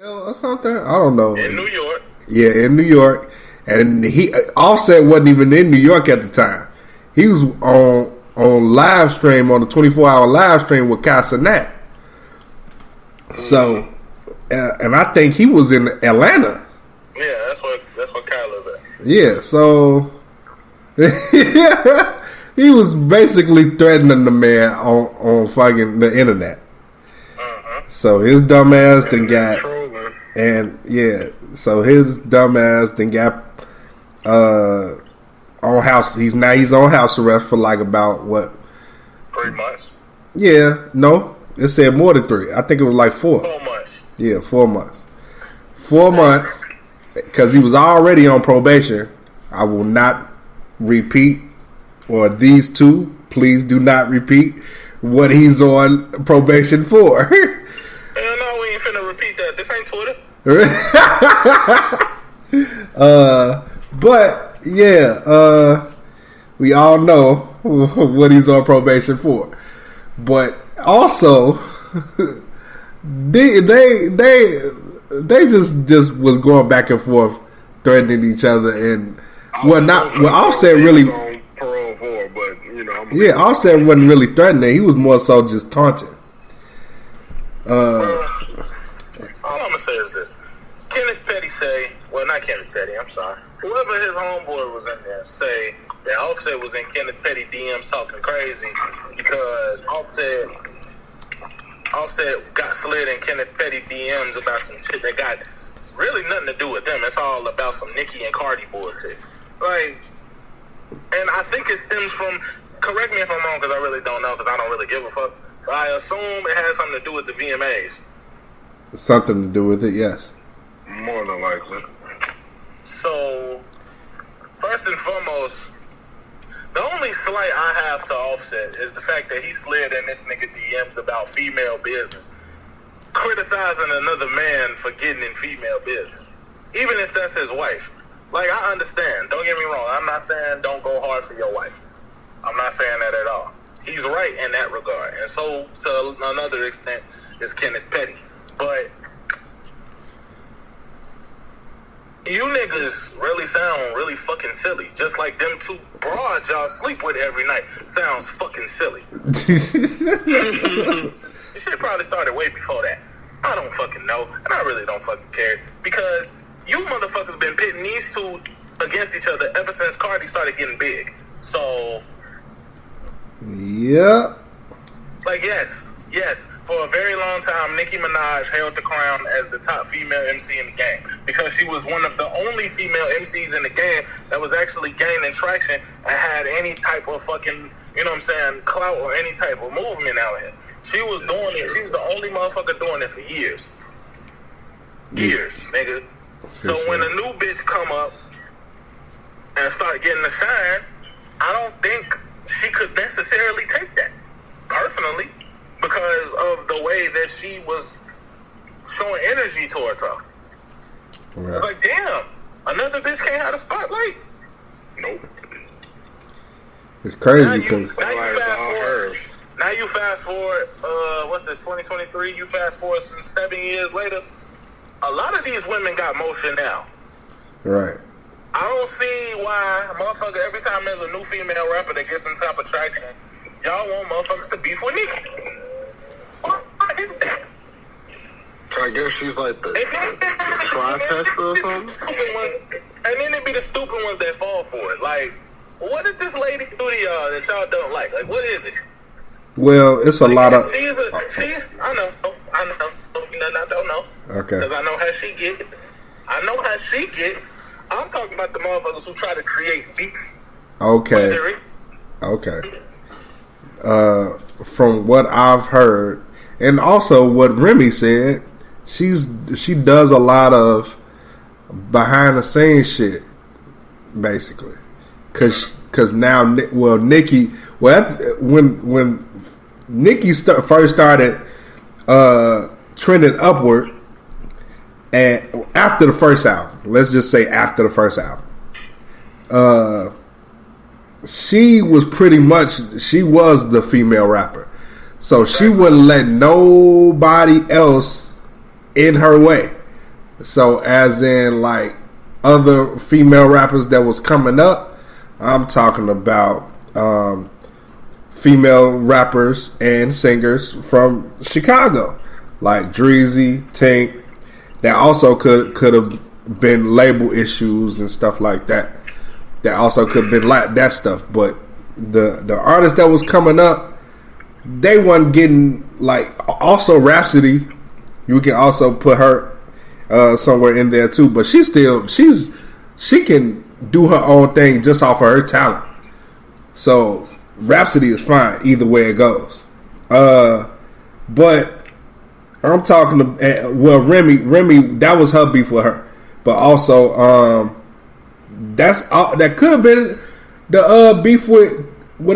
or something. I don't know. In New York. Yeah, in New York. And Offset wasn't even in New York at the time. He was on live stream, on the 24-hour live stream with Casanat. So, and I think he was in Atlanta. Yeah, that's what Kyle lives at. Yeah, so he was basically threatening the man on fucking the internet. So his dumb ass then got trolling. and yeah, so his dumb ass then got on house. He's on house arrest for like about what? 3 months. Yeah, no, it said more than 3. I think it was like 4. 4 months. Yeah, 4 months. 4 months because he was already on probation. I will not repeat, or these two, please do not repeat what he's on probation for. Hell no, we ain't finna repeat that. This ain't Twitter. But yeah, we all know what he's on probation for. But also, they just was going back and forth, threatening each other, and Offset really. On parole for, but you know, Offset wasn't really threatening. He was more so just taunting. All I'm gonna say is this: Kenneth Petty not Kenneth Petty. I'm sorry. Whoever his homeboy was in there say that Offset was in Kenneth Petty DMs talking crazy because Offset got slid in Kenneth Petty DMs about some shit that got really nothing to do with them. It's all about some Nicki and Cardi bullshit. Like, and I think it stems from. Correct me if I'm wrong, because I really don't know, because I don't really give a fuck. But I assume it has something to do with the VMAs. Something to do with it, yes. More than likely. So, first and foremost, the only slight I have to Offset is the fact that he slid in this nigga DMs about female business, criticizing another man for getting in female business, even if that's his wife. Like, I understand. Don't get me wrong. I'm not saying don't go hard for your wife. I'm not saying that at all. He's right in that regard. And so, to another extent, is Kenneth Petty. But you niggas really sound really fucking silly. Just like them two broads y'all sleep with every night sounds fucking silly. This shit probably started way before that. I don't fucking know. And I really don't fucking care. Because you motherfuckers been pitting these two against each other ever since Cardi started getting big. So, yeah. like, yes. For a very long time, Nicki Minaj held the crown as the top female MC in the game because she was one of the only female MCs in the game that was actually gaining traction and had any type of fucking, you know what I'm saying, clout or any type of movement out here. She was doing it. She was the only motherfucker doing it for years. Years, nigga. So when a new bitch come up and start getting the shine, I don't think she could necessarily take that, personally, because of the way that she was showing energy towards her. Right. It's like, damn, another bitch can't have the spotlight? Nope. It's crazy because now you fast forward, what's this, 2023? You fast forward some 7 years later. A lot of these women got motion now. Right. I don't see why, motherfucker, every time there's a new female rapper that gets some type of traction, y'all want motherfuckers to beef with Nicki. Why is that? I guess she's like the try tester or something. And then it be the stupid ones that fall for it. Like, what did this lady do to y'all that y'all don't like? Like, what is it? Well, it's a lot of. I know. I don't know. Okay. Because I know how she get. I'm talking about the motherfuckers who try to create beef. Okay. From what I've heard, and also what Remy said, she does a lot of behind the scenes shit, basically. Cause now, Nicki, when Nicki first started trending upward, and after the first album, let's just say after the first album, she was the female rapper. So she wouldn't let nobody else in her way. So as in like other female rappers that was coming up, I'm talking about female rappers and singers from Chicago, like Dreezy, Tink. That also could have been label issues and stuff like that. That also could have been like that stuff. But the artists that was coming up, they wasn't getting like. Also Rhapsody, you can also put her somewhere in there too. But she can do her own thing just off of her talent. So Rhapsody is fine either way it goes. But I'm talking to Remy. That was her beef with her. But also, that could have been the beef with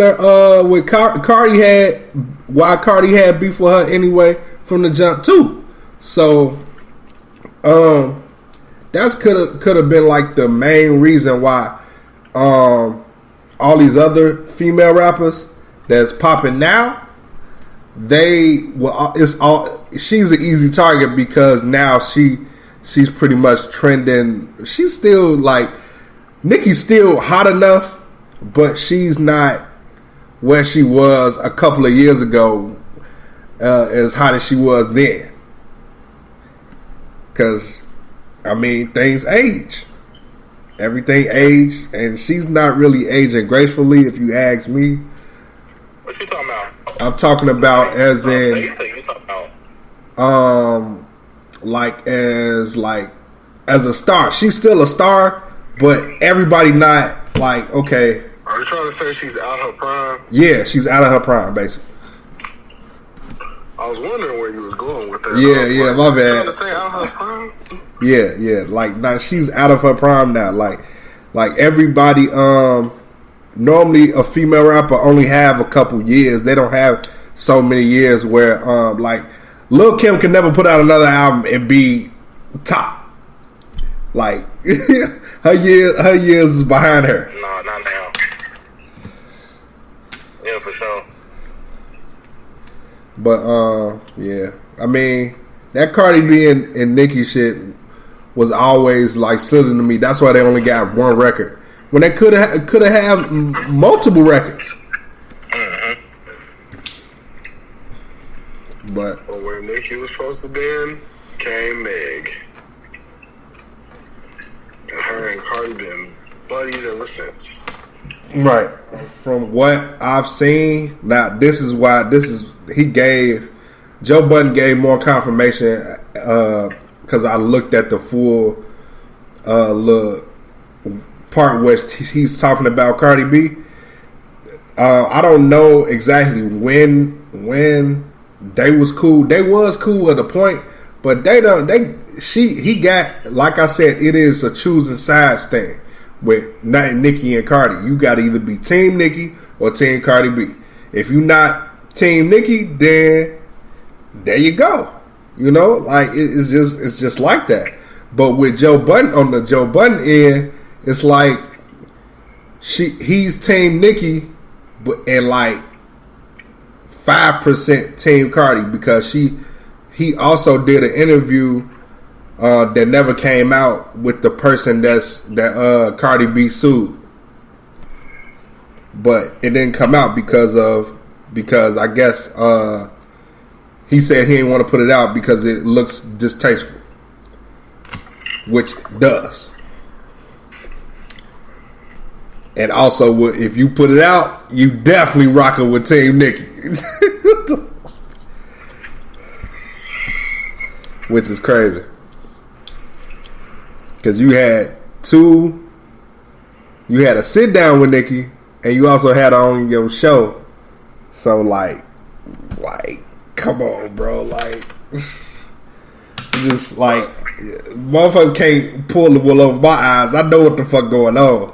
her with Cardi had. Why Cardi had beef with her anyway from the jump too. So, that's could have been like the main reason why all these other female rappers that's popping now, she's an easy target because now she's pretty much trending. She's still like Nicki's still hot enough, but she's not where she was a couple of years ago, as hot as she was then. Because I mean, things age. Everything aged, and she's not really aging gracefully, if you ask me. What you talking about? I'm talking about as in, you talking about? as a star. She's still a star, but everybody not like okay. Are you trying to say she's out her prime? Yeah, she's out of her prime, basically. I was wondering where you was going with that. Yeah, my bad. Trying to say out her prime? Yeah. Like now, she's out of her prime now. Like everybody. Normally, a female rapper only have a couple years. They don't have so many years where, like, Lil' Kim can never put out another album and be top. Like her years is behind her. No, not now. Yeah, for sure. But yeah, I mean that Cardi B and Nicki shit was always like silly to me. That's why they only got one record when they could have had multiple records. Mm-hmm. But where Nicki was supposed to be in came Meg, and her and Cardi been buddies ever since. right, from what I've seen, now Joe Budden gave more confirmation because I looked at the full little part where he's talking about Cardi B. I don't know exactly when they was cool. They was cool at a point, but he got, like I said, it is a choosing sides thing with not Nicki and Cardi. You got to either be Team Nicki or Team Cardi B. If you not Team Nicki, then there you go. You know, like it's just like that. But with Joe Budden on the Joe Budden end, it's like he's Team Nicki, but and like 5% Team Cardi because he also did an interview that never came out with the person that Cardi B sued, but it didn't come out because I guess he said he didn't want to put it out because it looks distasteful, which does. And also, if you put it out, you definitely rocking with Team Nicki. Which is crazy. Because you had a sit down with Nicki, and you also had her on your show. So, like, come on, bro. Like, just like, motherfuckers can't pull the wool over my eyes. I know what the fuck going on.